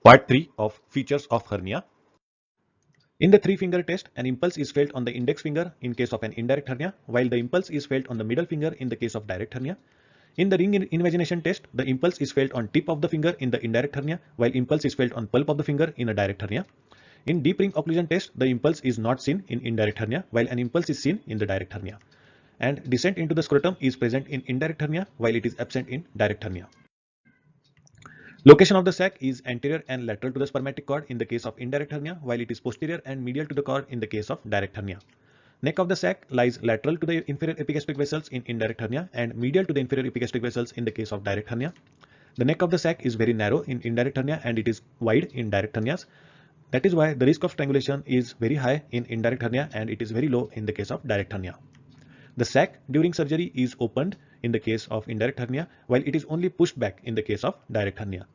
Part 3 of Features of Hernia. In the three-finger test, an impulse is felt on the index finger in case of an indirect hernia, while the impulse is felt on the middle finger in the case of direct hernia. In the ring invagination test, the impulse is felt on tip of the finger in the indirect hernia, while impulse is felt on pulp of the finger in a direct hernia. In deep ring occlusion test, the impulse is not seen in indirect hernia, while an impulse is seen in the direct hernia. And descent into the scrotum is present in indirect hernia, while it is absent in direct hernia. Location of the sac is anterior and lateral to the spermatic cord in the case of indirect hernia, while it is posterior and medial to the cord in the case of direct hernia. Neck of the sac lies lateral to the inferior epigastric vessels in indirect hernia and medial to the inferior epigastric vessels in the case of direct hernia. The neck of the sac is very narrow in indirect hernia and it is wide in direct hernias. That is why the risk of strangulation is very high in indirect hernia and it is very low in the case of direct hernia. The sac during surgery is opened in the case of indirect hernia, while it is only pushed back in the case of direct hernia.